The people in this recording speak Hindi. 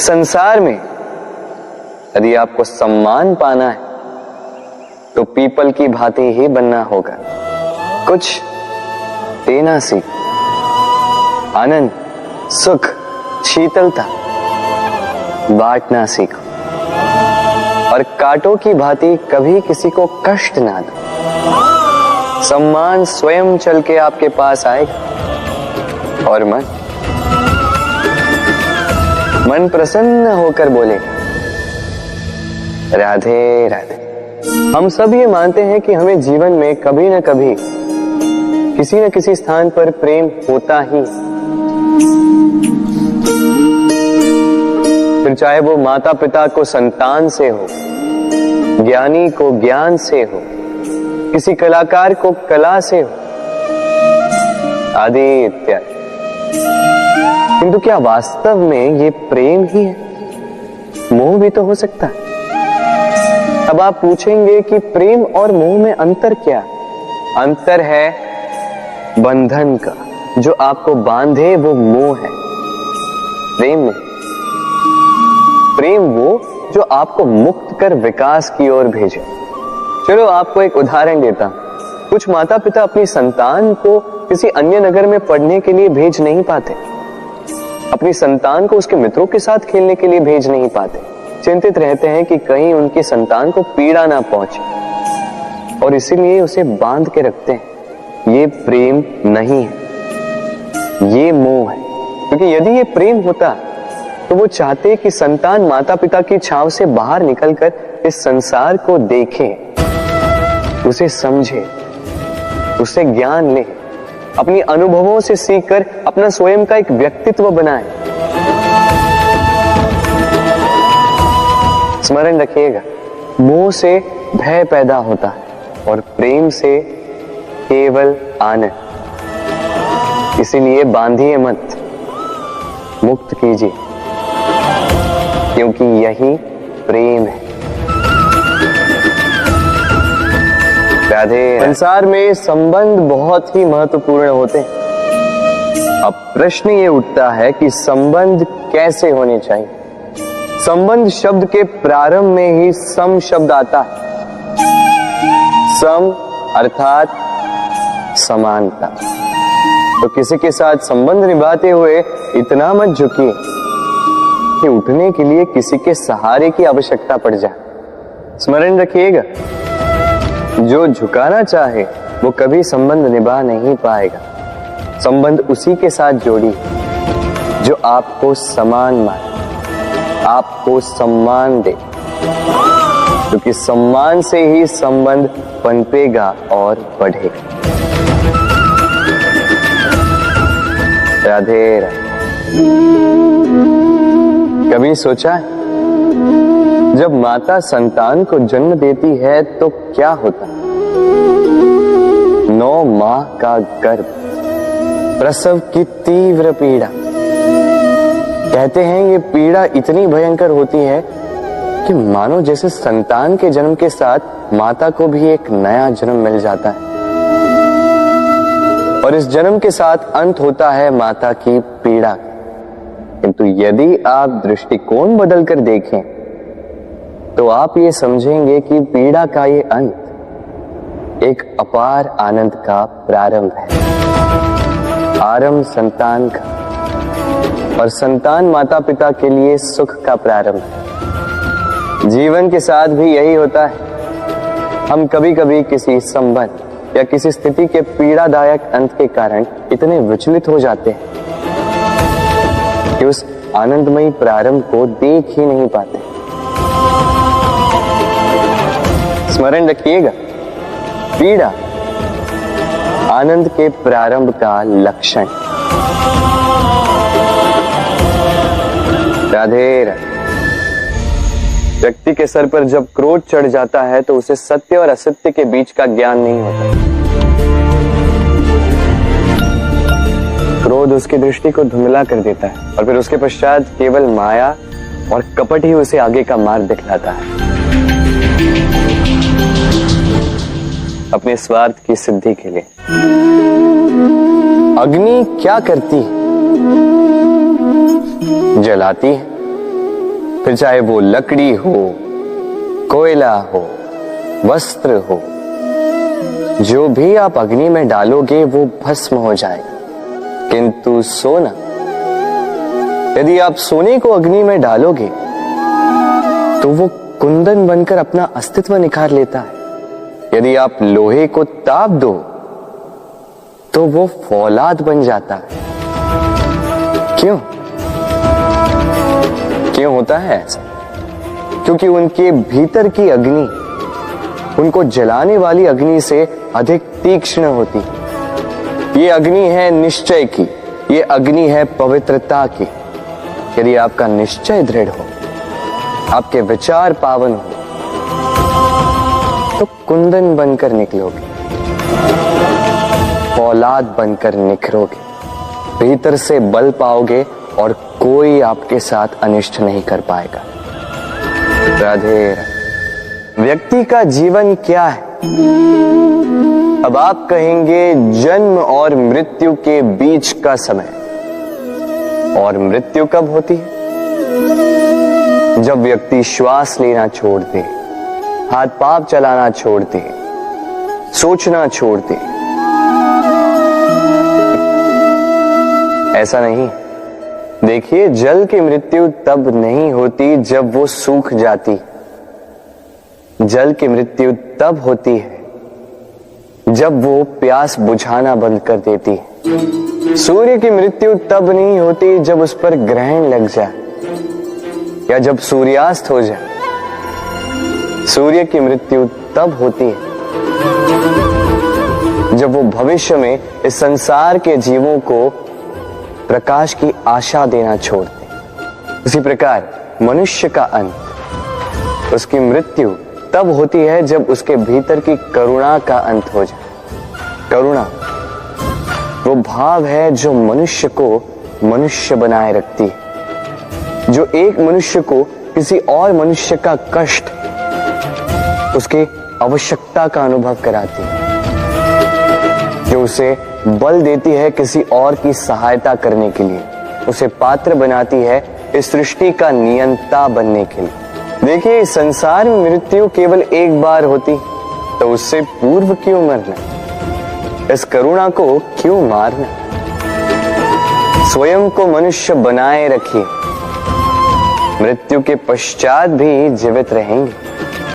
संसार में यदि आपको सम्मान पाना है तो पीपल की भांति ही बनना होगा। कुछ देना सीख, आनंद, सुख, शीतलता बांटना सीखो और कांटों की भांति कभी किसी को कष्ट ना दो। सम्मान स्वयं चल के आपके पास आएगा और मन प्रसन्न होकर बोलेगा, राधे राधे। हम सब ये मानते हैं कि हमें जीवन में कभी न कभी किसी न किसी स्थान पर प्रेम होता ही, फिर चाहे वो माता पिता को संतान से हो, ज्ञानी को ज्ञान से हो, किसी कलाकार को कला से हो, आदि इत्यादि। किंतु क्या वास्तव में ये प्रेम ही है? मोह भी तो हो सकता है। अब आप पूछेंगे कि प्रेम और मोह में अंतर क्या? अंतर है बंधन का, जो आपको बांधे वो मोह है, प्रेम नहीं। प्रेम वो जो आपको मुक्त कर विकास की ओर भेजे। चलो आपको एक उदाहरण देता हूं। कुछ माता पिता अपनी संतान को किसी अन्य नगर में पढ़ने के लिए भेज नहीं पाते, अपनी संतान को उसके मित्रों के साथ खेलने के लिए भेज नहीं पाते, चिंतित रहते हैं कि कहीं उनकी संतान को पीड़ा ना पहुंचे और इसीलिए उसे बांध के रखते हैं। ये प्रेम नहीं है, ये मोह है। क्योंकि यदि ये प्रेम होता तो वो चाहते कि संतान माता पिता की छांव से बाहर निकलकर इस संसार को देखे, उसे समझे, उससे ज्ञान ले, अपनी अनुभवों से सीखकर अपना स्वयं का एक व्यक्तित्व बनाए। स्मरण रखिएगा, मोह से भय पैदा होता है और प्रेम से केवल आनंद। इसीलिए बांधिए मत, मुक्त कीजिए, क्योंकि यही प्रेम है। राधे। संसार में संबंध बहुत ही महत्वपूर्ण होते हैं। अब प्रश्न ये उठता है कि संबंध कैसे होने चाहिए। संबंध शब्द के प्रारंभ में ही सम शब्द आता है। सम अर्थात समानता। तो किसी के साथ संबंध निभाते हुए इतना मत झुकिए कि उठने के लिए किसी के सहारे की आवश्यकता पड़ जाए। स्मरण रखिएगा, जो झुकाना चाहे वो कभी संबंध निभा नहीं पाएगा। संबंध उसी के साथ जोड़ी जो आपको समान माने, आपको सम्मान दे, क्योंकि सम्मान से ही संबंध पनपेगा और बढ़ेगा। राधे राधे। कभी सोचा है जब माता संतान को जन्म देती है तो क्या होता है? 9 माह का गर्भ, प्रसव की तीव्र पीड़ा। कहते हैं ये पीड़ा इतनी भयंकर होती है कि मानो जैसे संतान के जन्म के साथ माता को भी एक नया जन्म मिल जाता है और इस जन्म के साथ अंत होता है माता की पीड़ा। किंतु यदि आप दृष्टिकोण बदलकर देखें तो आप ये समझेंगे कि पीड़ा का ये अंत एक अपार आनंद का प्रारंभ है। आरंभ संतान का और संतान माता पिता के लिए सुख का प्रारंभ है। जीवन के साथ भी यही होता है। हम कभी कभी किसी संबंध या किसी स्थिति के पीड़ादायक अंत के कारण इतने विचलित हो जाते हैं कि उस आनंदमयी प्रारंभ को देख ही नहीं पाते। स्मरण रखिएगा, पीड़ा आनंद के प्रारंभ का लक्षण। राधे राधे। व्यक्ति के सर पर जब क्रोध चढ़ जाता है तो उसे सत्य और असत्य के बीच का ज्ञान नहीं होता। क्रोध उसकी दृष्टि को धुंधला कर देता है और फिर उसके पश्चात केवल माया और कपट ही उसे आगे का मार्ग दिखलाता है। अपने स्वार्थ की सिद्धि के लिए। अग्नि क्या करती है? जलाती है, फिर चाहे वो लकड़ी हो, कोयला हो, वस्त्र हो, जो भी आप अग्नि में डालोगे वो भस्म हो जाएगा। किंतु सोना, यदि आप सोने को अग्नि में डालोगे तो वो कुंदन बनकर अपना अस्तित्व निखार लेता है। यदि आप लोहे को ताप दो तो वो फौलाद बन जाता है। क्यों होता है ऐसा? क्योंकि उनके भीतर की अग्नि उनको जलाने वाली अग्नि से अधिक तीक्ष्ण होती। ये अग्नि है निश्चय की, ये अग्नि है पवित्रता की। यदि आपका निश्चय दृढ़ हो, आपके विचार पावन हो, तो कुंदन बनकर निकलोगे, फौलाद बनकर निखरोगे, भीतर से बल पाओगे और कोई आपके साथ अनिष्ट नहीं कर पाएगा। राधे राधे। व्यक्ति का जीवन क्या है? अब आप कहेंगे जन्म और मृत्यु के बीच का समय। और मृत्यु कब होती है? जब व्यक्ति श्वास लेना छोड़ दे, हाथ पांव चलाना छोड़ दे, सोचना छोड़ दे। ऐसा नहीं। देखिए, जल की मृत्यु तब नहीं होती जब वो सूख जाती। जल की मृत्यु तब होती है जब वो प्यास बुझाना बंद कर देती है। सूर्य की मृत्यु तब नहीं होती जब उस पर ग्रहण लग जाए या जब सूर्यास्त हो जाए। सूर्य की मृत्यु तब होती है जब वो भविष्य में इस संसार के जीवों को प्रकाश की आशा देना छोड़ दे। इसी प्रकार मनुष्य का अंत, उसकी मृत्यु तब होती है जब उसके भीतर की करुणा का अंत हो जाए। करुणा वो भाव है जो मनुष्य को मनुष्य बनाए रखती है, जो एक मनुष्य को किसी और मनुष्य का कष्ट, उसके आवश्यकता का अनुभव कराती है, जो उसे बल देती है किसी और की सहायता करने के लिए, उसे पात्र बनाती है इस सृष्टि का नियंता बनने के लिए। देखिए, इस संसार में मृत्यु केवल एक बार होती, तो उससे पूर्व क्यों मरना? इस करुणा को क्यों मारना? स्वयं को मनुष्य बनाए रखिए, मृत्यु के पश्चात भी जीवित रहेंगे।